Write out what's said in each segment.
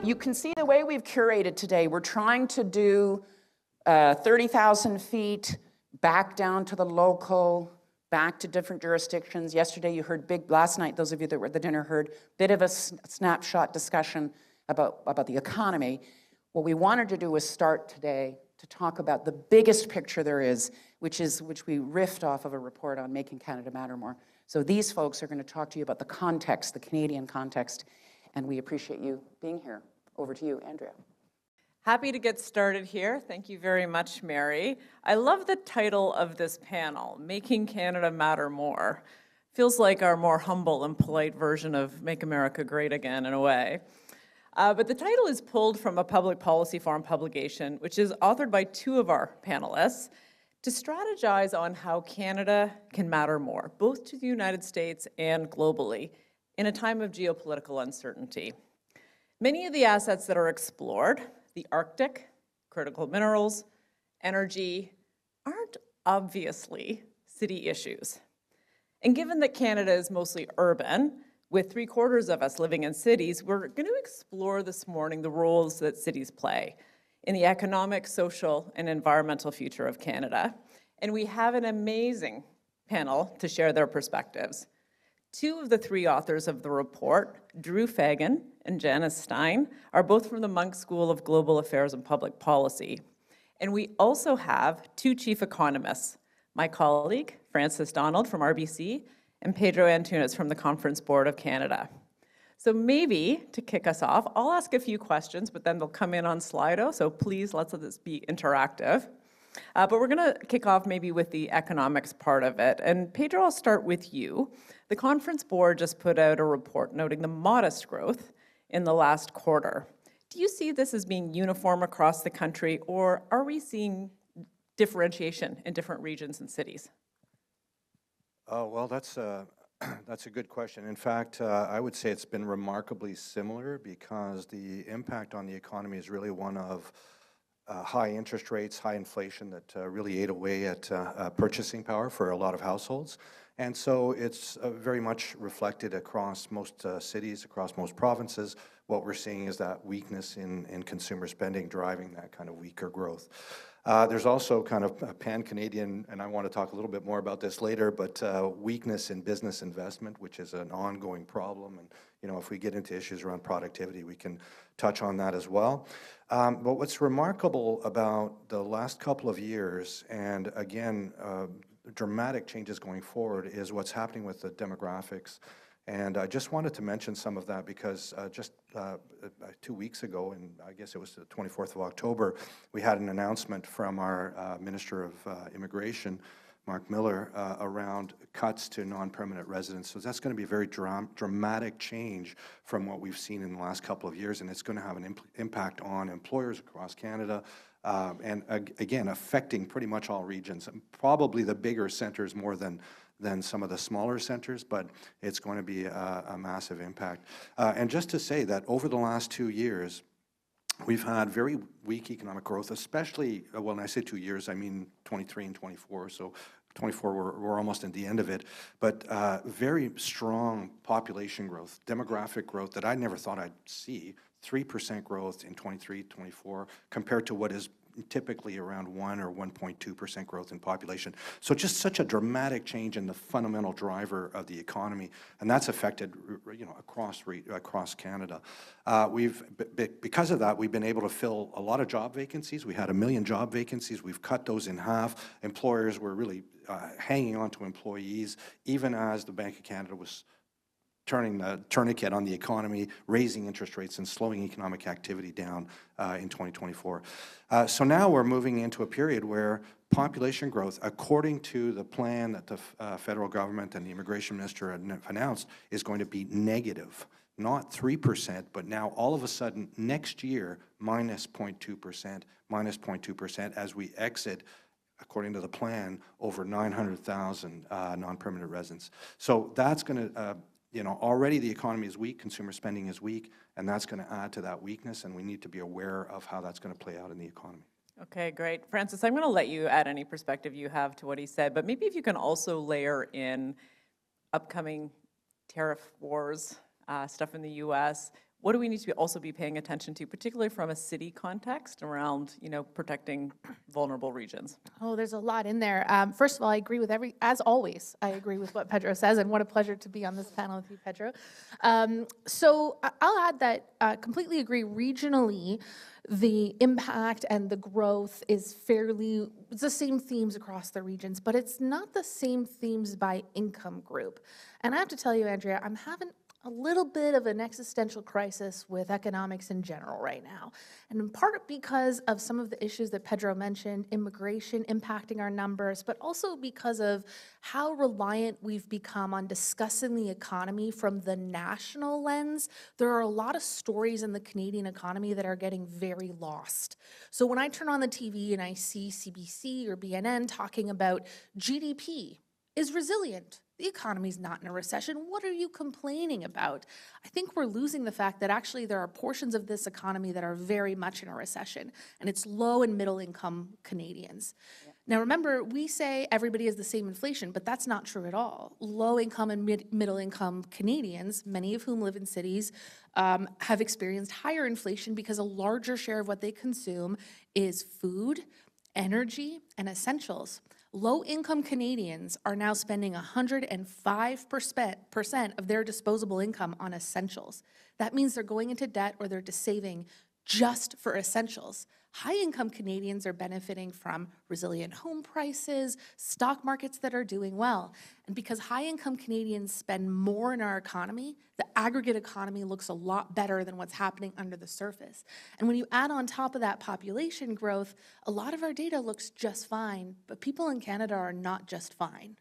You can see the way we've curated today. We're trying to do 30,000 feet back down to the local, back to different jurisdictions. Yesterday you heard last night, those of you that were at the dinner heard, bit of a snapshot discussion about the economy. What we wanted to do was start today to talk about the biggest picture there is, which we riffed off of a report on Making Canada Matter More. So these folks are going to talk to you about the context, the Canadian context, and we appreciate you being here. Over to you, Andrea. Happy to get started here. Thank you very much, Mary. I love the title of this panel, Making Canada Matter More. Feels like our more humble and polite version of Make America Great Again in a way. But the title is pulled from a public policy forum publication, which is authored by two of our panelists, to strategize on how Canada can matter more, both to the United States and globally, in a time of geopolitical uncertainty. Many of the assets that are explored, the Arctic, critical minerals, energy, aren't obviously city issues. And given that Canada is mostly urban, with 3/4 of us living in cities, we're going to explore this morning the roles that cities play in the economic, social, and environmental future of Canada. And we have an amazing panel to share their perspectives. Two of the three authors of the report, Drew Fagan and Janice Stein, are both from the Munk School of Global Affairs and Public Policy. And we also have two chief economists, my colleague, Frances Donald from RBC, and Pedro Antunes from the Conference Board of Canada. So maybe, to kick us off, I'll ask a few questions, but then they'll come in on Slido, so please let's let this be interactive. But we're gonna kick off maybe with the economics part of it. And Pedro, I'll start with you. The Conference Board just put out a report noting the modest growth in the last quarter. Do you see this as being uniform across the country, or are we seeing differentiation in different regions and cities? Oh, well, that's a good question. In fact, I would say it's been remarkably similar because the impact on the economy is really one of high interest rates, high inflation that really ate away at purchasing power for a lot of households. And so it's very much reflected across most cities, across most provinces. What we're seeing is that weakness in consumer spending driving that kind of weaker growth. There's also kind of pan-Canadian, and I want to talk a little bit more about this later, but weakness in business investment, which is an ongoing problem. And if we get into issues around productivity, we can touch on that as well. But what's remarkable about the last couple of years, and again, dramatic changes going forward, is what's happening with the demographics. And I just wanted to mention some of that because just 2 weeks ago, and I guess it was the 24th of October, we had an announcement from our Minister of Immigration, Mark Miller, around cuts to non-permanent residents. So that's going to be a very dramatic change from what we've seen in the last couple of years, and it's going to have an impact on employers across Canada, and again, affecting pretty much all regions, and probably the bigger centers more than some of the smaller centers, but it's going to be a massive impact. And just to say that over the last 2 years, we've had very weak economic growth, especially, well, when I say 2 years, I mean 23 and 24, so 24, we're almost at the end of it, but very strong population growth, demographic growth that I never thought I'd see, 3% growth in 23, 24, compared to what is typically around 1 or 1.2% growth in population. So just such a dramatic change in the fundamental driver of the economy, and that's affected, across Canada. Because of that, we've been able to fill a lot of job vacancies. We had 1 million job vacancies. We've cut those in half. Employers were really hanging on to employees, even as the Bank of Canada was turning the tourniquet on the economy, raising interest rates and slowing economic activity down in 2024. So now we're moving into a period where population growth, according to the plan that the federal government and the immigration minister announced, is going to be negative. Not 3%, but now all of a sudden next year, minus 0.2% as we exit, according to the plan, over 900,000 non-permanent residents. So that's going to already the economy is weak, consumer spending is weak, and that's going to add to that weakness, and we need to be aware of how that's going to play out in the economy. Okay, great. Frances, I'm going to let you add any perspective you have to what he said, but maybe if you can also layer in upcoming tariff wars, stuff in the U.S., what do we need to also be paying attention to, particularly from a city context around, protecting vulnerable regions? Oh, there's a lot in there. First of all, I agree with as always, I agree with what Pedro says, and what a pleasure to be on this panel with you, Pedro. I'll add that I completely agree. Regionally, the impact and the growth is it's the same themes across the regions, but it's not the same themes by income group. And I have to tell you, Andrea, I'm having a little bit of an existential crisis with economics in general right now. And in part because of some of the issues that Pedro mentioned, immigration impacting our numbers, but also because of how reliant we've become on discussing the economy from the national lens. There are a lot of stories in the Canadian economy that are getting very lost. So when I turn on the TV and I see CBC or BNN talking about GDP is resilient, the economy's not in a recession. What are you complaining about? I think we're losing the fact that actually there are portions of this economy that are very much in a recession, and it's low and middle income Canadians. Yeah. Now remember, we say everybody has the same inflation, but that's not true at all. Low income and middle income Canadians, many of whom live in cities, have experienced higher inflation because a larger share of what they consume is food, energy, and essentials. Low-income Canadians are now spending 105% of their disposable income on essentials. That means they're going into debt or they're just saving just for essentials. High-income Canadians are benefiting from resilient home prices, stock markets that are doing well. And because high-income Canadians spend more in our economy, the aggregate economy looks a lot better than what's happening under the surface. And when you add on top of that population growth, a lot of our data looks just fine, but people in Canada are not just fine.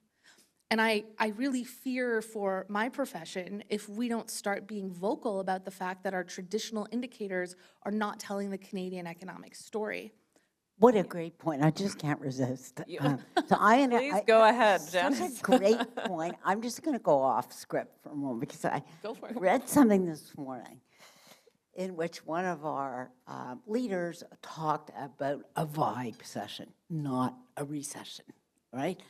And I really fear for my profession if we don't start being vocal about the fact that our traditional indicators are not telling the Canadian economic story. What a great point. I just can't resist. Please go ahead, Jen. Such a great point. I'm just going to go off script for a moment because I read something this morning in which one of our leaders talked about a vibe session, not a recession, right?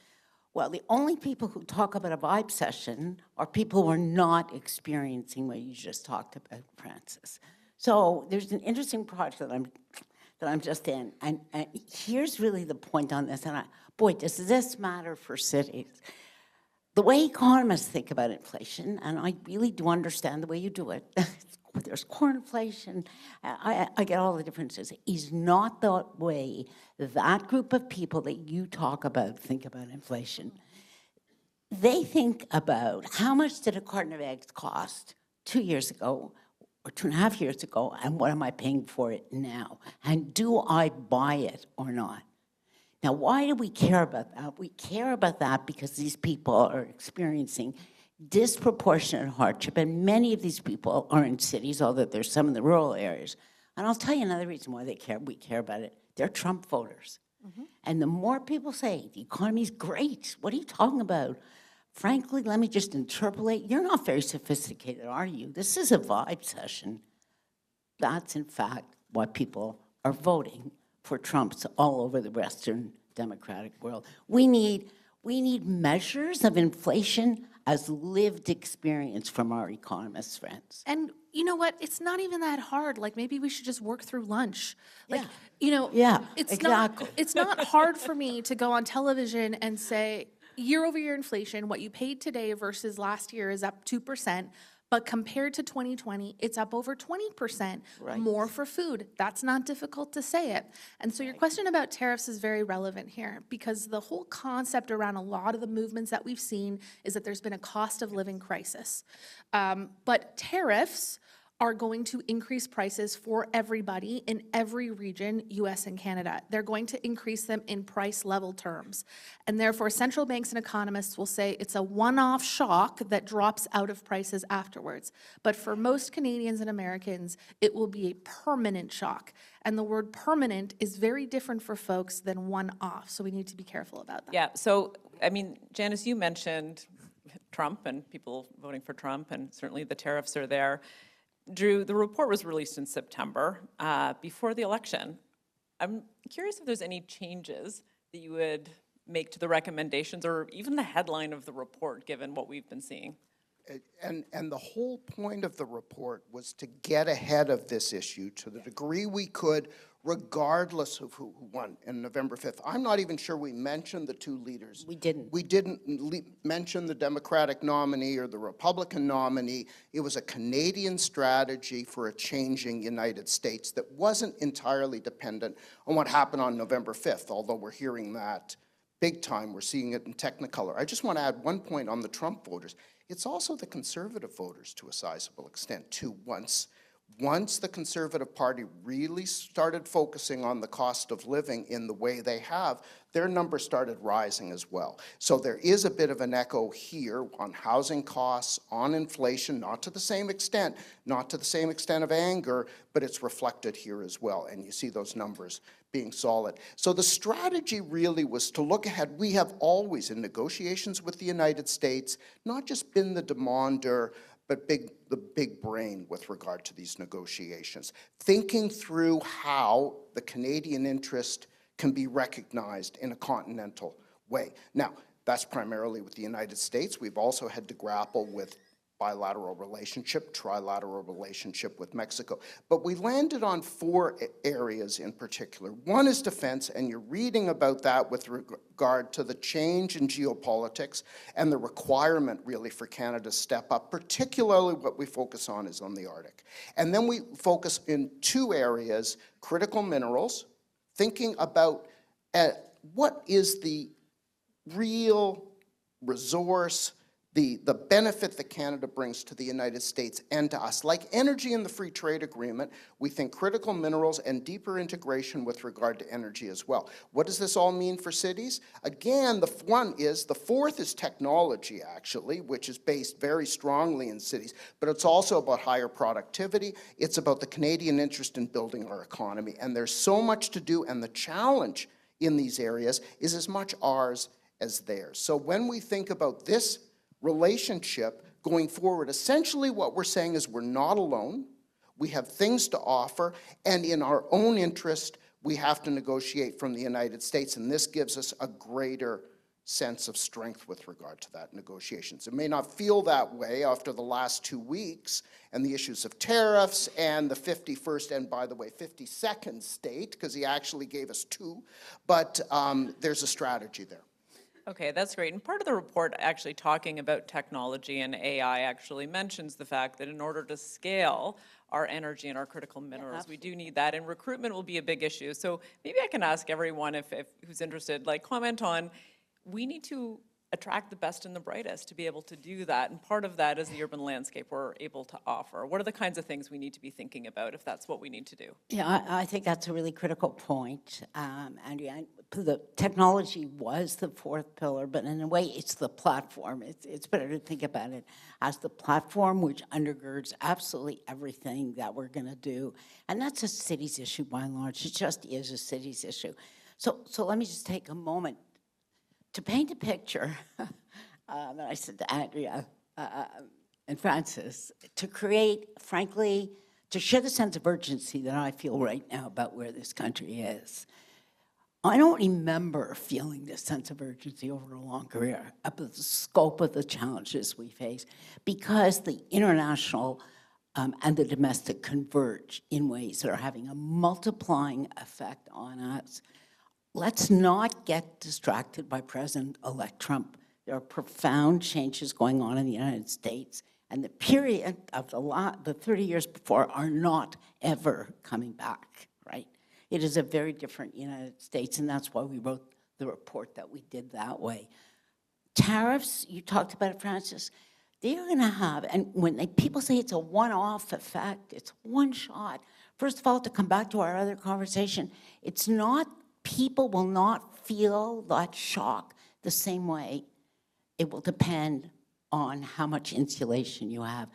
Well, the only people who talk about a vibe session are people who are not experiencing what you just talked about, Francis. So there's an interesting project that I'm just in, and here's really the point on this. And boy, does this matter for cities? The way economists think about inflation, and I really do understand the way you do it. There's core inflation. I get all the differences. Is not the way that group of people that you talk about think about inflation. They think about how much did a carton of eggs cost 2 years ago or 2.5 years ago, and what am I paying for it now? And do I buy it or not? Now, why do we care about that? We care about that because these people are experiencing disproportionate hardship, and many of these people are in cities, although there's some in the rural areas. And I'll tell you another reason why we care about it. They're Trump voters. Mm-hmm. And the more people say, the economy's great, what are you talking about? Frankly, let me just interpolate. You're not very sophisticated, are you? This is a vibe session. That's, in fact, why people are voting for Trumps all over the Western democratic world. We need measures of inflation as lived experience from our economists' friends. And you know what? It's not even that hard. Like, maybe we should just work through lunch. Like, it's exactly. It's not hard for me to go on television and say, year-over-year inflation, what you paid today versus last year is up 2%. But compared to 2020, it's up over 20% more for food. That's not difficult to say it. And so your question about tariffs is very relevant here, because the whole concept around a lot of the movements that we've seen is that there's been a cost of living crisis. But tariffs are going to increase prices for everybody in every region, US and Canada. They're going to increase them in price level terms. And therefore, central banks and economists will say it's a one-off shock that drops out of prices afterwards. But for most Canadians and Americans, it will be a permanent shock. And the word permanent is very different for folks than one-off. So we need to be careful about that. Yeah, so, I mean, Janice, you mentioned Trump and people voting for Trump, and certainly the tariffs are there. Drew, the report was released in September, before the election. I'm curious if there's any changes that you would make to the recommendations or even the headline of the report, given what we've been seeing. And the whole point of the report was to get ahead of this issue to the degree we could, regardless of who won on November 5th. I'm not even sure we mentioned the two leaders. We didn't. We didn't mention the Democratic nominee or the Republican nominee. It was a Canadian strategy for a changing United States that wasn't entirely dependent on what happened on November 5th, although we're hearing that big time. We're seeing it in Technicolor. I just want to add one point on the Trump voters. It's also the Conservative voters to a sizable extent, too. Once the Conservative Party really started focusing on the cost of living in the way they have, their numbers started rising as well. So there is a bit of an echo here on housing costs, on inflation, not to the same extent of anger, but it's reflected here as well. And you see those numbers being solid. So the strategy really was to look ahead. We have always, in negotiations with the United States, not just been the demander, but the big brain with regard to these negotiations, thinking through how the Canadian interest can be recognized in a continental way. Now, that's primarily with the United States. We've also had to grapple with bilateral relationship, trilateral relationship with Mexico. But we landed on 4 areas in particular. One is defense, and you're reading about that with regard to the change in geopolitics and the requirement really for Canada to step up. Particularly what we focus on is on the Arctic. And then we focus in 2 areas, critical minerals, thinking about what is the real resource, the benefit that Canada brings to the United States and to us. Like energy in the free trade agreement, we think critical minerals and deeper integration with regard to energy as well. What does this all mean for cities? Again, the 4th is technology, actually, which is based very strongly in cities, but it's also about higher productivity. It's about the Canadian interest in building our economy. And there's so much to do, and the challenge in these areas is as much ours as theirs. So when we think about this relationship going forward, essentially what we're saying is we're not alone. We have things to offer, and in our own interest, we have to negotiate from the United States, and this gives us a greater sense of strength with regard to that negotiations. It may not feel that way after the last 2 weeks and the issues of tariffs and the 51st and, by the way, 52nd state, because he actually gave us 2, but there's a strategy there. Okay, that's great. And part of the report actually talking about technology and AI actually mentions the fact that in order to scale our energy and our critical minerals, we do need that, and recruitment will be a big issue. So maybe I can ask everyone if who's interested, like, comment on, we need to attract the best and the brightest to be able to do that, and part of that is the urban landscape we're able to offer. What are the kinds of things we need to be thinking about if that's what we need to do? Yeah, I think that's a really critical point, Andrea. The technology was the 4th pillar, but in a way it's the platform. It's better to think about it as the platform which undergirds absolutely everything that we're going to do. And that's a city's issue by and large. It just is a city's issue. So let me just take a moment to paint a picture that I said to Andrea and Francis, to create, frankly, to share the sense of urgency that I feel right now about where this country is. I don't remember feeling this sense of urgency over a long career about the scope of the challenges we face, because the international and the domestic converge in ways that are having a multiplying effect on us. Let's not get distracted by President-elect Trump. There are profound changes going on in the United States, and the period of the 30 years before are not ever coming back, right? It is a very different United States, and that's why we wrote the report that we did that way. Tariffs, you talked about it, Francis, they're going to have, and when people say it's a one-off effect, it's one shot. First of all, to come back to our other conversation, it's not, people will not feel that shock the same way. It will depend on how much insulation you have,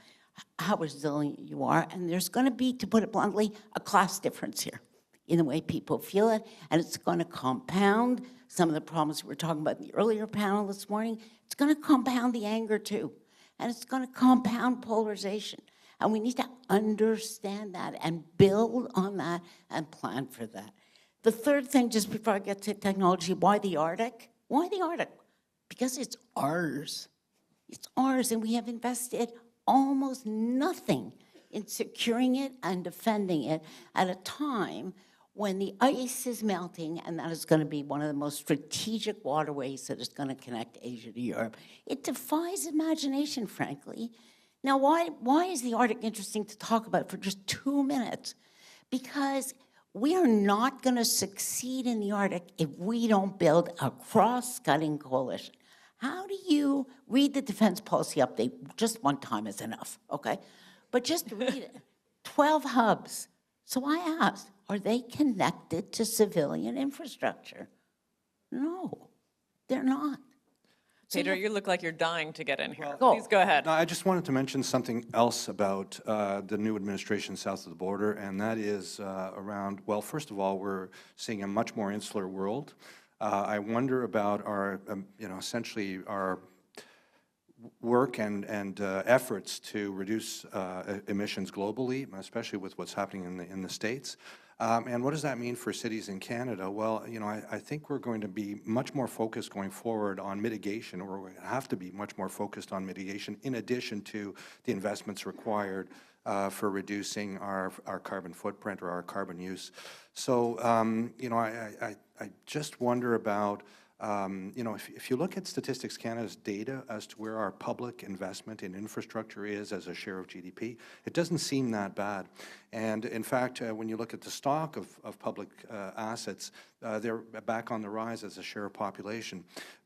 how resilient you are, and there's going to be, to put it bluntly, a class difference here in the way people feel it, and it's going to compound some of the problems we were talking about in the earlier panel this morning. It's going to compound the anger too, and it's going to compound polarization, and we need to understand that and build on that and plan for that. The third thing, just before I get to technology, why the Arctic? Why the Arctic? Because it's ours. It's ours, and we have invested almost nothing in securing it and defending it at a time when the ice is melting, and that is going to be one of the most strategic waterways that is going to connect Asia to Europe. It defies imagination, frankly. Now, why is the Arctic interesting to talk about for just 2 minutes? Because we are not going to succeed in the Arctic if we don't build a cross-cutting coalition. How do you read the defense policy update? Just one time is enough, okay? But just read it. 12 hubs. So I asked, are they connected to civilian infrastructure? No, they're not. Pedro, you look like you're dying to get in here. Go. Please go ahead. No, I just wanted to mention something else about the new administration south of the border, and that is around, well, first of all, we're seeing a much more insular world. I wonder about our, essentially our work and efforts to reduce emissions globally, especially with what's happening in the States. And what does that mean for cities in Canada? Well, I think we're going to be much more focused going forward on mitigation, or we're going to have to be much more focused on mitigation in addition to the investments required for reducing our carbon footprint or our carbon use. So, I just wonder about, if you look at Statistics Canada's data as to where our public investment in infrastructure is as a share of GDP, it doesn't seem that bad. And in fact, when you look at the stock of public assets, they're back on the rise as a share of population.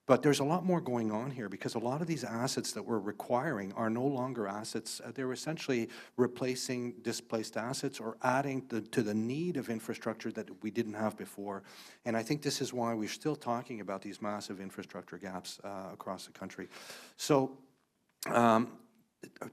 But there's a lot more going on here, because a lot of these assets that we're requiring are no longer assets. They're essentially replacing displaced assets or adding to the need of infrastructure that we didn't have before. And I think this is why we're still talking about these massive infrastructure gaps across the country. So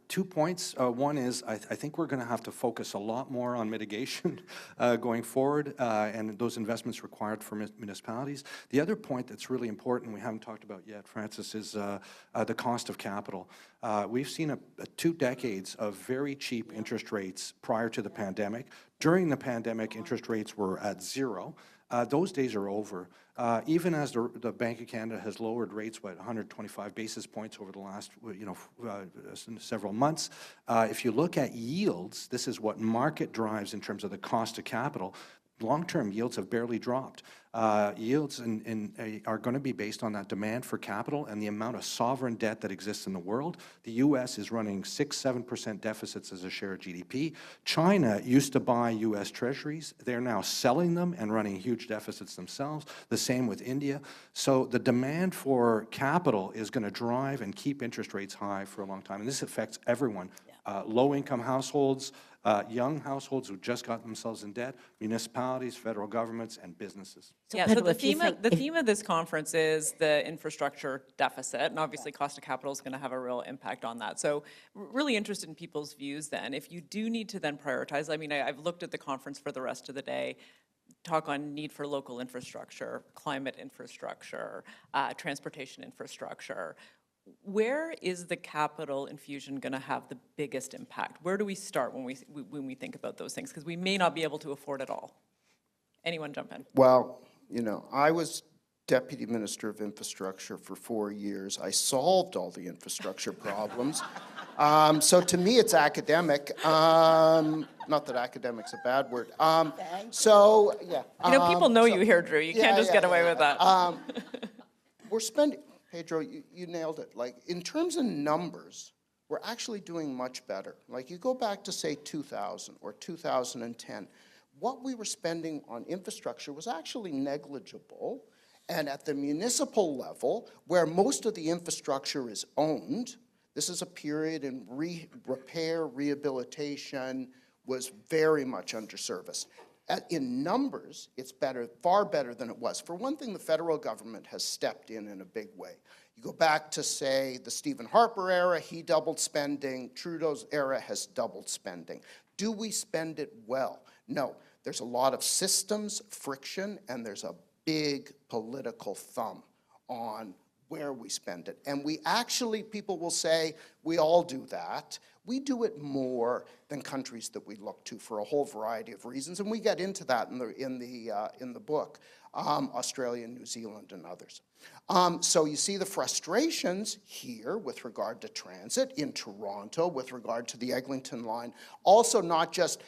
2 points. One is I think we're going to have to focus a lot more on mitigation going forward and those investments required for municipalities. The other point that's really important we haven't talked about yet, Francis, is the cost of capital. We've seen 2 decades of very cheap interest rates prior to the pandemic. During the pandemic, interest rates were at 0. Those days are over. Even as the Bank of Canada has lowered rates by 125 basis points over the last, several months, if you look at yields, this is what market drives in terms of the cost of capital. Long-term yields have barely dropped. Yields are going to be based on that demand for capital and the amount of sovereign debt that exists in the world. The U.S. is running 6-7% deficits as a share of GDP. China used to buy U.S. treasuries. They're now selling them and running huge deficits themselves. The same with India. So the demand for capital is going to drive and keep interest rates high for a long time. And this affects everyone. Low-income households, young households who just got themselves in debt, municipalities, federal governments, and businesses. Yeah, so the theme of this conference is the infrastructure deficit, and obviously cost of capital is going to have a real impact on that. So really interested in people's views then. If you do need to then prioritize, I mean, I've looked at the conference for the rest of the day, talk on need for local infrastructure, climate infrastructure, transportation infrastructure. Where is the capital infusion going to have the biggest impact? Where do we start when we think about those things? Because we may not be able to afford it all. Anyone jump in? Well, I was Deputy Minister of Infrastructure for 4 years. I solved all the infrastructure problems. So to me, it's academic. Not that academic's a bad word. So, yeah. People know you here, Drew. You can't just get away with that. We're spending... Pedro, you nailed it. Like, in terms of numbers, we're actually doing much better. Like, you go back to, say, 2000 or 2010, what we were spending on infrastructure was actually negligible. And at the municipal level, where most of the infrastructure is owned, this is a period in repair, rehabilitation was very much underserviced. In numbers, it's better, far better than it was. For one thing, the federal government has stepped in a big way. You go back to, say, the Stephen Harper era, he doubled spending. Trudeau's era has doubled spending. Do we spend it well? No. There's a lot of systems friction, and there's a big political thumb on where we spend it. And we actually, people will say, we all do that. We do it more than countries that we look to for a whole variety of reasons, and we get into that in the book. Australia, New Zealand, and others. So you see the frustrations here with regard to transit, in Toronto with regard to the Eglinton line. Also not just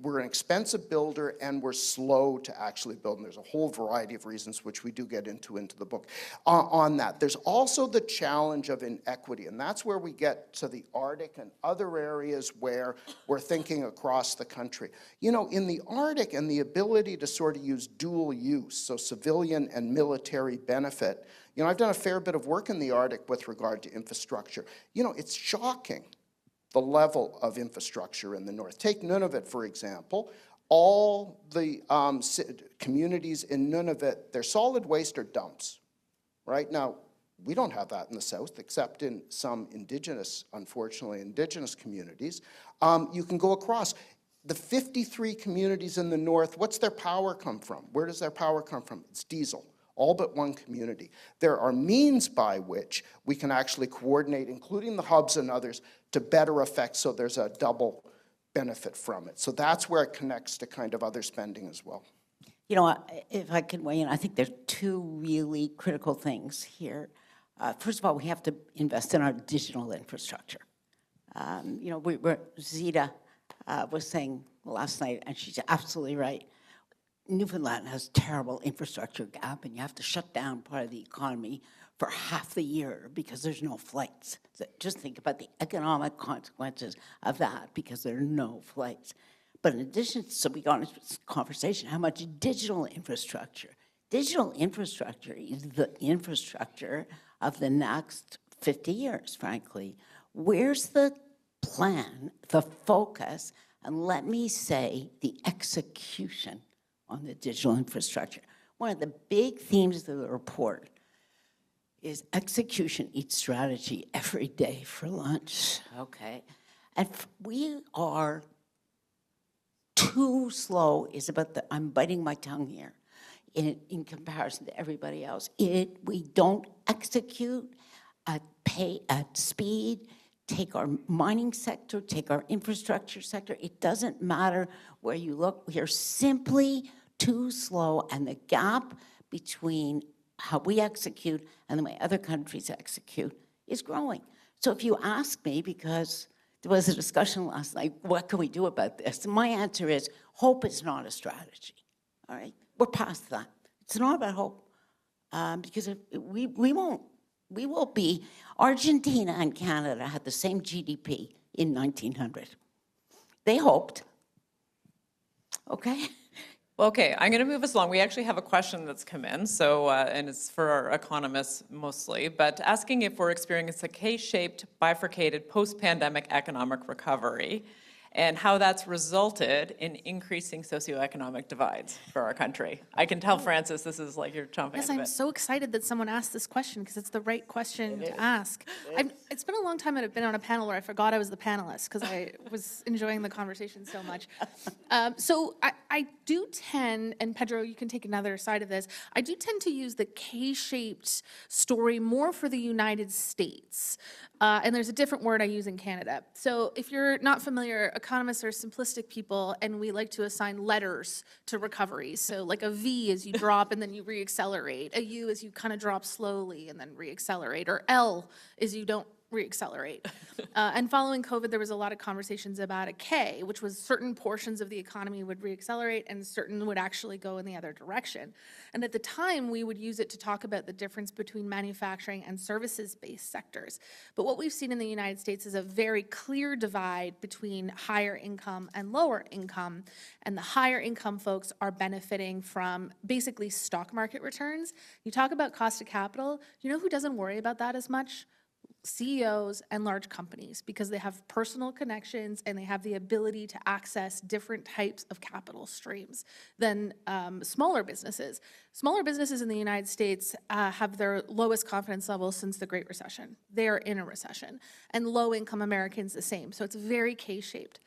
we're an expensive builder and we're slow to actually build, and there's a whole variety of reasons which we do get into the book on that. There's also the challenge of inequity, and that's where we get to the Arctic and other areas where we're thinking across the country. You know, in the Arctic, and the ability to sort of use dual use, so civilian and military benefit. You know, I've done a fair bit of work in the Arctic with regard to infrastructure. You know, it's shocking, the level of infrastructure in the north. Take Nunavut, for example. All the communities in Nunavut, their solid waste are dumps. Right now, we don't have that in the south, except in some indigenous, unfortunately, indigenous communities. You can go across. The 53 communities in the north, what's their power come from? Where does their power come from? It's diesel. All but one community. There are means by which we can actually coordinate, including the hubs and others, to better effect, so there's a double benefit from it. So that's where it connects to kind of other spending as well. You know, if I can weigh in, I think there's two really critical things here. First of all, we have to invest in our digital infrastructure. You know, Zita was saying last night, and she's absolutely right, Newfoundland has terrible infrastructure gap, and you have to shut down part of the economy for half the year because there's no flights. So just think about the economic consequences of that because there are no flights. But in addition, so we got into this conversation, how much digital infrastructure? Digital infrastructure is the infrastructure of the next 50 years, frankly. Where's the plan, the focus, and let me say the execution on the digital infrastructure? One of the big themes of the report is execution eats strategy every day for lunch, okay? And we are too slow, is about the, I'm biting my tongue here, in comparison to everybody else. We don't execute at speed. Take our mining sector, take our infrastructure sector. It doesn't matter where you look. We are simply too slow, and the gap between how we execute and the way other countries execute is growing. So if you ask me, because there was a discussion last night, what can we do about this? And my answer is, hope is not a strategy, all right? We're past that. It's not about hope, because we will be, Argentina and Canada had the same GDP in 1900. They hoped, okay? Okay, I'm going to move us along. We actually have a question that's come in, so and it's for our economists mostly, but asking if we're experiencing a K-shaped, bifurcated, post-pandemic economic recovery, and how that's resulted in increasing socioeconomic divides for our country. I can tell, Francis, this is like you're chomping Yes, at the I'm bit. so excited that someone asked this question because it's the right question to ask. It's been a long time that I've been on a panel where I forgot I was the panelist because I was enjoying the conversation so much. So I do tend, and Pedro, you can take another side of this, I do tend to use the K-shaped story more for the United States. And there's a different word I use in Canada. So if you're not familiar, economists are simplistic people, and we like to assign letters to recovery. So like a V is you drop and then you reaccelerate. A U is you kind of drop slowly and then reaccelerate. Or L is you don't reaccelerate. And following COVID, there was a lot of conversations about a K, which was certain portions of the economy would reaccelerate and certain would actually go in the other direction. And at the time, we would use it to talk about the difference between manufacturing and services-based sectors. But what we've seen in the United States is a very clear divide between higher income and lower income. And the higher income folks are benefiting from basically stock market returns. You talk about cost of capital, you know who doesn't worry about that as much? CEOs and large companies, because they have personal connections and they have the ability to access different types of capital streams than smaller businesses. Smaller businesses in the United States have their lowest confidence level since the Great Recession. They are in a recession. And low-income Americans the same. So it's very K-shaped.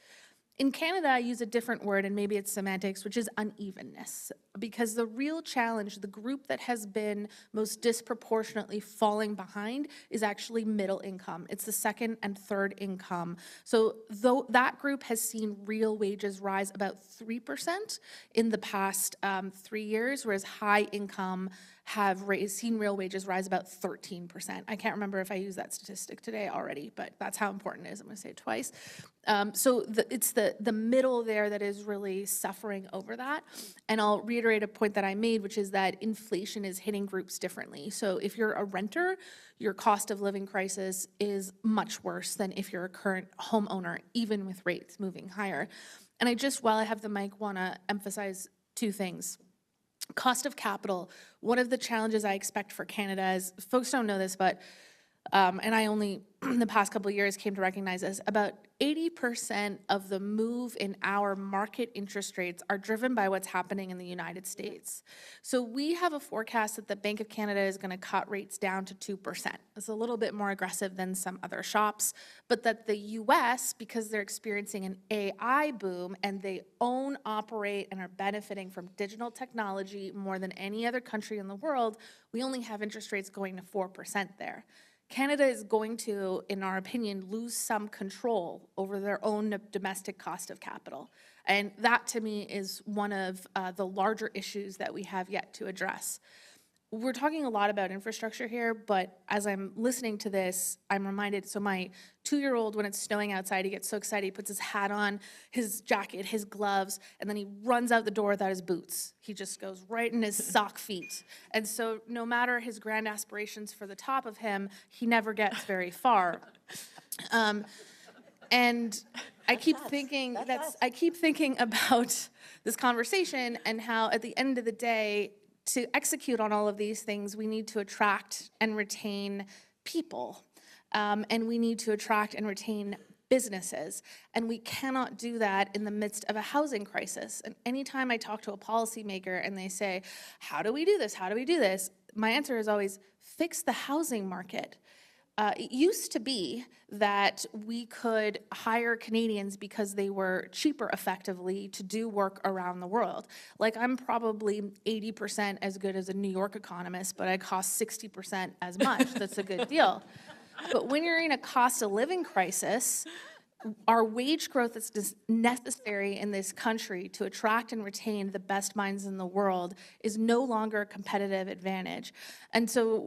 In Canada, I use a different word, and maybe it's semantics, which is unevenness. because the real challenge, the group that has been most disproportionately falling behind is actually middle income. It's the second and third income. So though that group has seen real wages rise about 3% in the past 3 years, whereas high income have seen real wages rise about 13%. I can't remember if I used that statistic today already, but that's how important it is. I'm going to say it twice. So it's the middle there that is really suffering over that. And I'll reiterate a point that I made, which is that inflation is hitting groups differently. So if you're a renter, your cost of living crisis is much worse than if you're a current homeowner, even with rates moving higher. And I just, while I have the mic, want to emphasize two things. Cost of capital. One of the challenges I expect for Canada is, folks don't know this, but, and I only in the past couple of years came to recognize this, about 80% of the move in our market interest rates are driven by what's happening in the United States. So we have a forecast that the Bank of Canada is going to cut rates down to 2%. It's a little bit more aggressive than some other shops, but that the US, because they're experiencing an AI boom and they own, operate, and are benefiting from digital technology more than any other country in the world, we only have interest rates going to 4% there. Canada is going to, in our opinion, lose some control over their own domestic cost of capital. And that, to me, is one of the larger issues that we have yet to address. We're talking a lot about infrastructure here, but as I'm listening to this, I'm reminded, so my 2-year-old, when it's snowing outside, he gets so excited, he puts his hat on, his jacket, his gloves, and then he runs out the door without his boots. He just goes right in his sock feet. And so no matter his grand aspirations for the top of him, he never gets very far. And I keep thinking about this conversation and how at the end of the day, to execute on all of these things, we need to attract and retain people. And we need to attract and retain businesses. And we cannot do that in the midst of a housing crisis. And anytime I talk to a policymaker and they say, how do we do this? How do we do this? My answer is always, fix the housing market. It used to be that we could hire Canadians because they were cheaper effectively to do work around the world. Like, I'm probably 80% as good as a New York economist, but I cost 60% as much. That's a good deal. But when you're in a cost of living crisis, our wage growth is necessary in this country to attract and retain the best minds in the world is no longer a competitive advantage. And so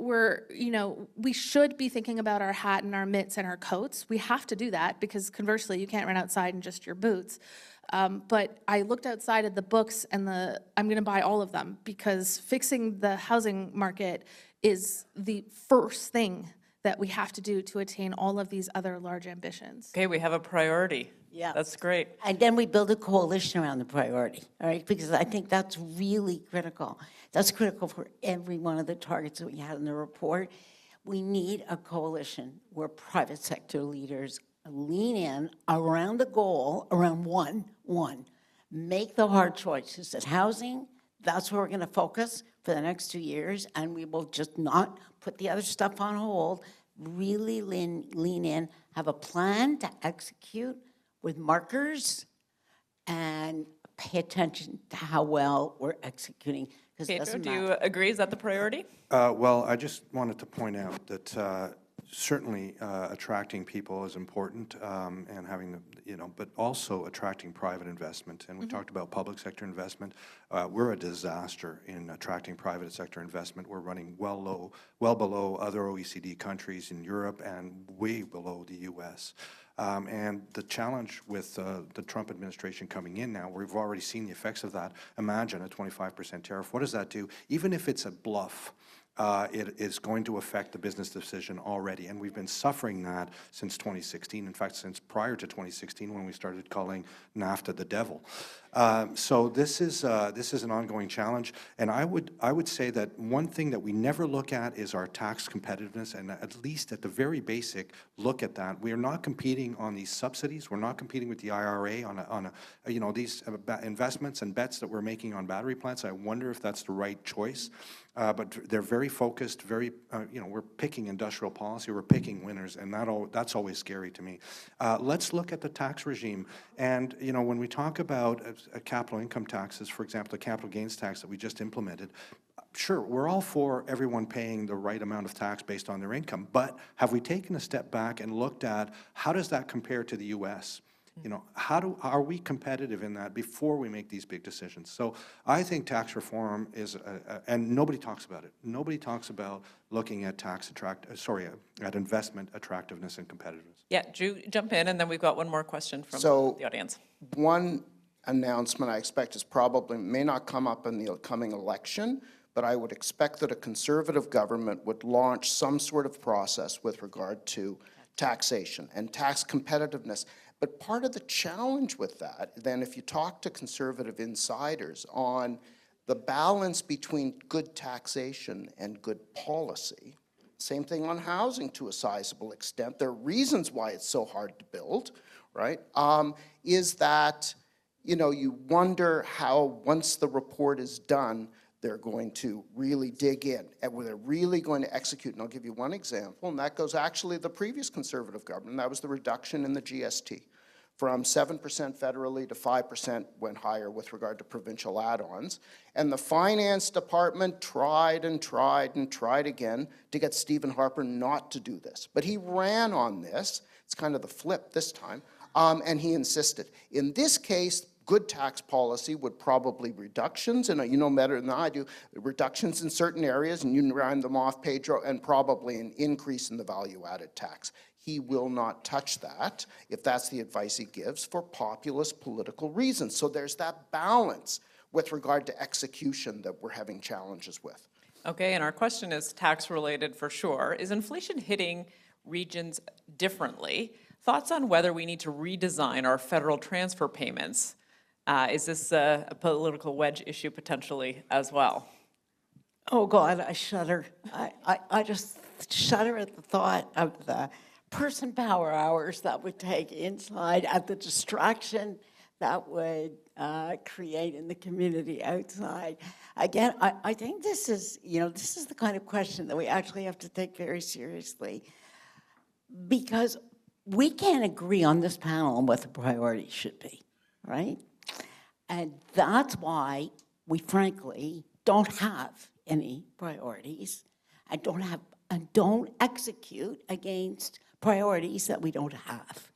we should be thinking about our hat and our mitts and our coats. We have to do that because conversely, you can't run outside in just your boots. But I looked outside at the books and I'm going to buy all of them because fixing the housing market is the first thing that we have to do to attain all of these other large ambitions. Okay, we have a priority. Yeah. That's great. And then we build a coalition around the priority, all right? Because I think that's really critical. That's critical for every one of the targets that we had in the report. We need a coalition where private sector leaders lean in around the goal, around one. Make the hard choices that housing, that's where we're going to focus for the next 2 years, and we will just not put the other stuff on hold, really lean in, have a plan to execute with markers, and pay attention to how well we're executing. Pedro, do you agree? Is that the priority? Well, I just wanted to point out that certainly attracting people is important and having the, but also attracting private investment. And we talked about public sector investment. We're a disaster in attracting private sector investment. We're running well below other OECD countries in Europe and way below the US. And the challenge with the Trump administration coming in now, we've already seen the effects of that. Imagine a 25% tariff. What does that do? Even if it's a bluff, it is going to affect the business decision already. And we've been suffering that since 2016. In fact, since prior to 2016 when we started calling NAFTA the devil. So this is an ongoing challenge. And I would say that one thing that we never look at is our tax competitiveness, and at least at the very basic, look at that. We are not competing on these subsidies. We're not competing with the IRA on these investments and bets that we're making on battery plants. I wonder if that's the right choice. but they're very focused, very, we're picking industrial policy, we're picking winners, and that's always scary to me. Let's look at the tax regime. And, when we talk about capital income taxes, for example, the capital gains tax that we just implemented, sure, we're all for everyone paying the right amount of tax based on their income, but have we taken a step back and looked at how does that compare to the U.S.? Are we competitive in that before we make these big decisions? So I think tax reform is, and nobody talks about it. Nobody talks about looking at at investment attractiveness and competitiveness. Yeah, Drew, jump in, and then we've got one more question from the audience. One announcement I expect may not come up in the coming election, but I would expect that a Conservative government would launch some sort of process with regard to taxation and tax competitiveness. But part of the challenge with that, then, if you talk to Conservative insiders on the balance between good taxation and good policy, same thing on housing to a sizable extent, there are reasons why it's so hard to build, right, is that, you wonder how, once the report is done, they're going to really dig in, and they're really going to execute. And I'll give you one example, and that goes actually the previous Conservative government. That was the reduction in the GST from 7% federally to 5% went higher with regard to provincial add-ons. And the Finance Department tried and tried and tried again to get Stephen Harper not to do this. But he ran on this. It's kind of the flip this time. And he insisted. In this case, good tax policy would probably reductions, and you know better than I do, reductions in certain areas, and you ran them off, Pedro, and probably an increase in the value-added tax. He will not touch that, if that's the advice he gives, for populist political reasons. So there's that balance with regard to execution that we're having challenges with. Okay, and our question is tax-related for sure. Is inflation hitting regions differently? Thoughts on whether we need to redesign our federal transfer payments? Is this a political wedge issue potentially as well? Oh, God, I shudder. I just shudder at the thought of the person power hours that would take inside, at the distraction that would create in the community outside. Again, I think this is the kind of question that we actually have to take very seriously, because we can't agree on this panel on what the priorities should be, right? And that's why we frankly don't have any priorities and don't execute against priorities that we don't have.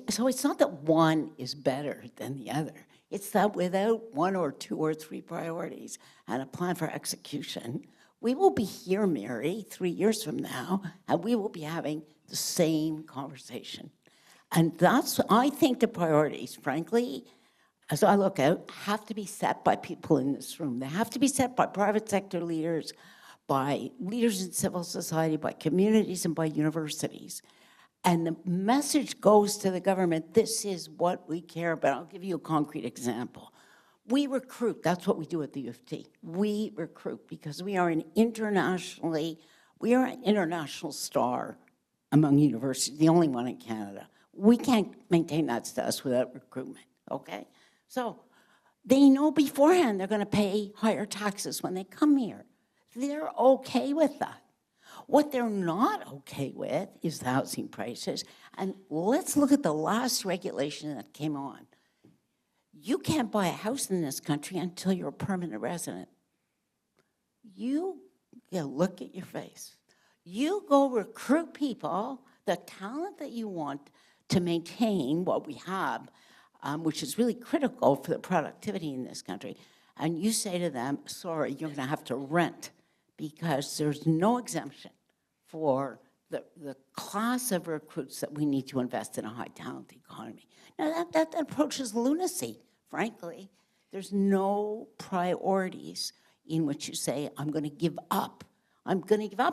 So it's not that one is better than the other. It's that without one or two or three priorities and a plan for execution, we will be here, Mary, 3 years from now, and we will be having the same conversation. And I think the priorities, frankly, as I look out, have to be set by people in this room. They have to be set by private sector leaders, by leaders in civil society, by communities, and by universities. And the message goes to the government, this is what we care about. I'll give you a concrete example. We recruit, that's what we do at the U of T. We recruit because we are an international star among universities, the only one in Canada. We can't maintain that status without recruitment, okay? So they know beforehand they're going to pay higher taxes when they come here. They're okay with that. What they're not okay with is the housing prices. And let's look at the last regulation that came on. You can't buy a house in this country until you're a permanent resident. You look at your face. You go recruit people, the talent that you want to maintain what we have, which is really critical for the productivity in this country. And you say to them, sorry, you're going to have to rent because there's no exemption for the class of recruits that we need to invest in a high talent economy. Now that approach is lunacy, frankly. There's no priorities in which you say, I'm going to give up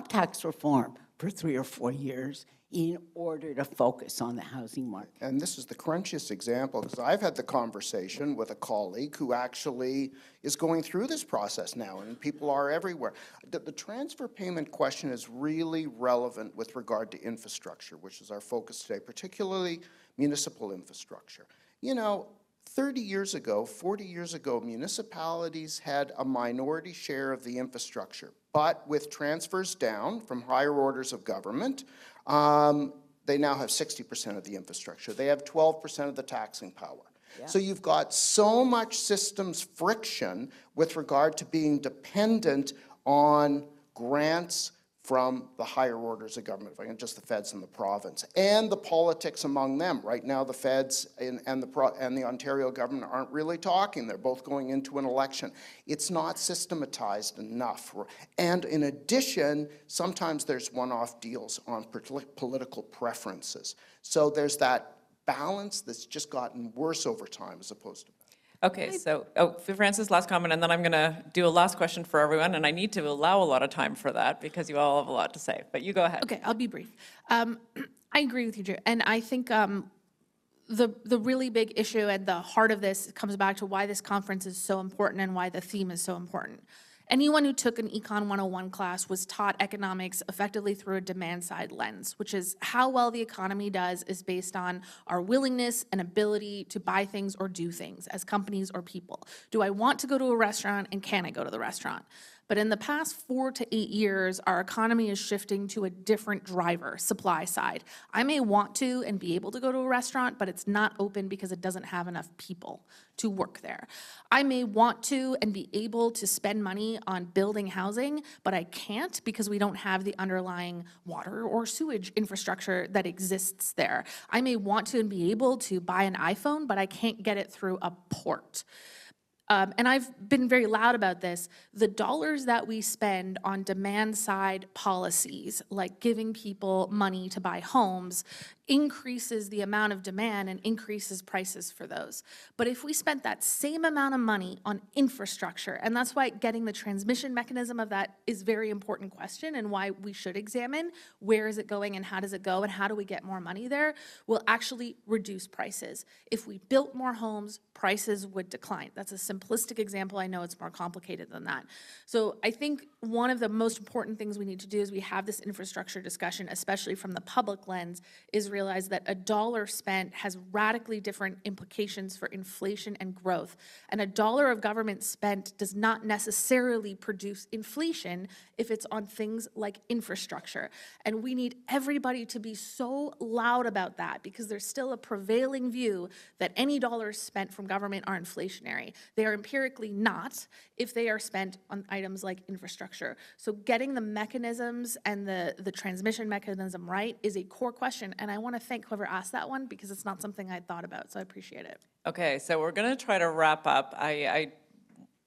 tax reform for 3 or 4 years in order to focus on the housing market. And this is the crunchiest example, because I've had the conversation with a colleague who actually is going through this process now, and people are everywhere. The transfer payment question is really relevant with regard to infrastructure, which is our focus today, particularly municipal infrastructure. 30 years ago, 40 years ago, municipalities had a minority share of the infrastructure. But with transfers down from higher orders of government, they now have 60% of the infrastructure. They have 12% of the taxing power. So you've got so much systems friction with regard to being dependent on grants from the higher orders of government, just the feds and the province, and the politics among them. Right now, the feds and the Ontario government aren't really talking. They're both going into an election. It's not systematized enough. And in addition, sometimes there's one-off deals on political preferences. So there's that balance that's just gotten worse over time as opposed to better. Okay, so, Francis, last comment, and then I'm going to do a last question for everyone, and I need to allow a lot of time for that because you all have a lot to say, but you go ahead. Okay, I'll be brief. I agree with you, Drew, and I think the really big issue at the heart of this comes back to why this conference is so important and why the theme is so important. Anyone who took an Econ 101 class was taught economics effectively through a demand-side lens, which is how well the economy does is based on our willingness and ability to buy things or do things as companies or people. Do I want to go to a restaurant, and can I go to the restaurant? But in the past 4 to 8 years, our economy is shifting to a different driver, supply side. I may want to and be able to go to a restaurant, but it's not open because it doesn't have enough people to work there. I may want to and be able to spend money on building housing, but I can't because we don't have the underlying water or sewage infrastructure that exists there. I may want to and be able to buy an iPhone, but I can't get it through a port. And I've been very loud about this. The dollars that we spend on demand-side policies, like giving people money to buy homes, increases the amount of demand and increases prices for those. But if we spent that same amount of money on infrastructure, and that's why getting the transmission mechanism of that is a very important question and why we should examine where is it going and how does it go and how do we get more money there, will actually reduce prices. If we built more homes, prices would decline. That's a simplistic example. I know it's more complicated than that. So I think one of the most important things we need to do as we have this infrastructure discussion, especially from the public lens, is realize that a dollar spent has radically different implications for inflation and growth. And a dollar of government spent does not necessarily produce inflation if it's on things like infrastructure. And we need everybody to be so loud about that because there's still a prevailing view that any dollars spent from government are inflationary. They are empirically not if they are spent on items like infrastructure. So getting the mechanisms and the transmission mechanism right is a core question. And I want to thank whoever asked that one because it's not something I'd thought about, so I appreciate it. Okay, so we're going to try to wrap up. I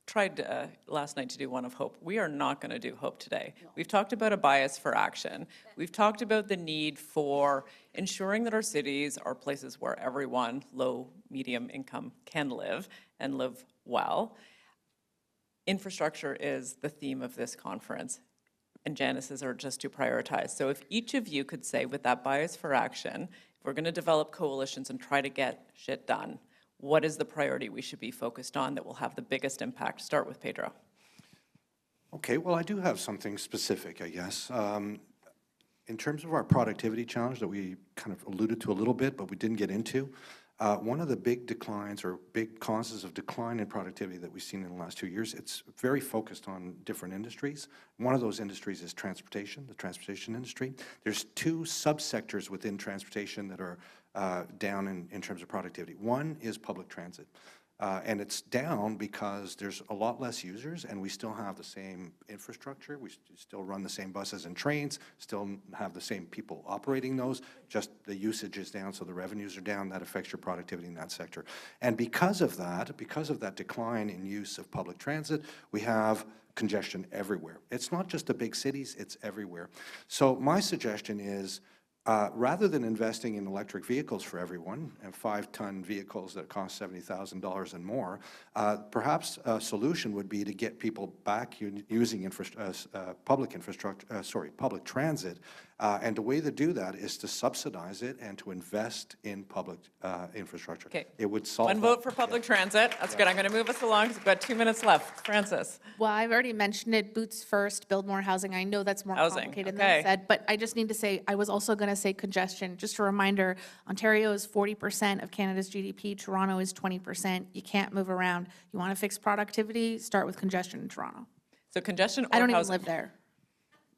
tried last night to do one of hope. We are not going to do hope today. No. We've talked about a bias for action. We've talked about the need for ensuring that our cities are places where everyone, low, medium income, can live and live well. Infrastructure is the theme of this conference, and Janice's are just to prioritize. So if each of you could say, with that bias for action, if we're going to develop coalitions and try to get shit done, what is the priority we should be focused on that will have the biggest impact? Start with Pedro. Okay, well, I do have something specific, I guess. In terms of our productivity challenge that we kind of alluded to a little bit, but we didn't get into, one of the big declines or big causes of decline in productivity that we've seen in the last 2 years, it's very focused on different industries. One of those industries is transportation, the transportation industry. There's 2 subsectors within transportation that are down in terms of productivity. One is public transit. And it's down because there's a lot less users and we still have the same infrastructure. We still run the same buses and trains, still have the same people operating those, just the usage is down, so the revenues are down. That affects your productivity in that sector. And because of that decline in use of public transit, we have congestion everywhere. It's not just the big cities, it's everywhere. So my suggestion is, rather than investing in electric vehicles for everyone, and 5-ton vehicles that cost $70,000 and more, perhaps a solution would be to get people back using public transit. And the way to do that is to subsidize it and to invest in public infrastructure. Okay. It would solve One vote for public transit. That's good. I'm going to move us along because we've got 2 minutes left. Francis. Well, I've already mentioned it, boots first, build more housing. I know that's more Housing, complicated okay. than I said, but I just need to say, I was also going to say congestion. Just a reminder, Ontario is 40% of Canada's GDP. Toronto is 20%. You can't move around. You want to fix productivity, start with congestion in Toronto. So congestion or I don't even housing? live there.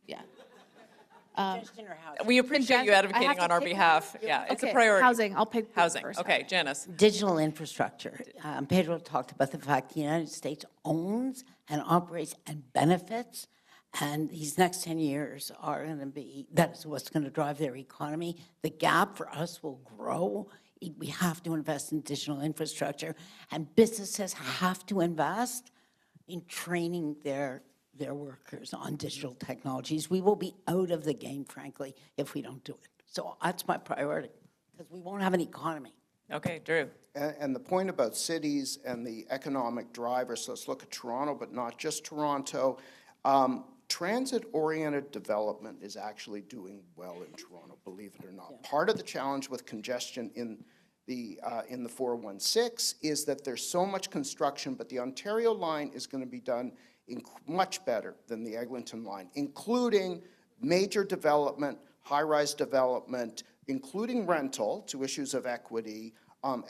Yeah. Congestion or housing? We appreciate you I have advocating to on our pick behalf. Yeah, it's a Okay, priority. housing. I'll pick Housing. first. Okay, Janice. Digital infrastructure. Pedro talked about the fact the United States owns and operates and benefits, and these next 10 years are going to be, that's what's going to drive their economy. The gap for us will grow. We have to invest in digital infrastructure, and businesses have to invest in training their workers on digital technologies. We will be out of the game, frankly, if we don't do it. So that's my priority, because we won't have an economy. Okay, Drew. And the point about cities and the economic drivers, so let's look at Toronto, but not just Toronto. Transit-oriented development is actually doing well in Toronto, believe it or not. Yeah. Part of the challenge with congestion in the 416 is that there's so much construction, but the Ontario line is going to be done much better than the Eglinton line, including major development, high-rise development, including rental to issues of equity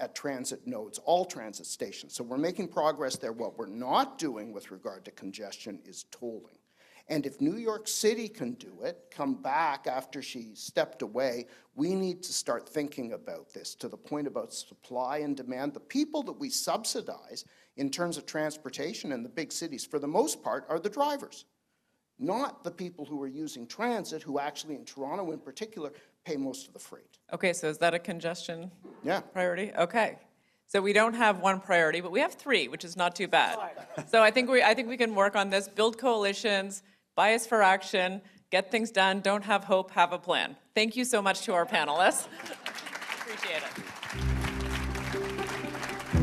at transit nodes, all transit stations. So we're making progress there. What we're not doing with regard to congestion is tolling. And if New York City can do it, come back after she stepped away, we need to start thinking about this to the point about supply and demand. The people that we subsidize in terms of transportation in the big cities, for the most part, are the drivers, not the people who are using transit, who actually, in Toronto in particular, pay most of the freight. Okay, so is that a congestion Yeah. priority? Okay. So we don't have one priority, but we have three, which is not too bad. So I think we can work on this, build coalitions, bias for action, get things done, don't have hope, have a plan. Thank you so much to our panelists. Appreciate it.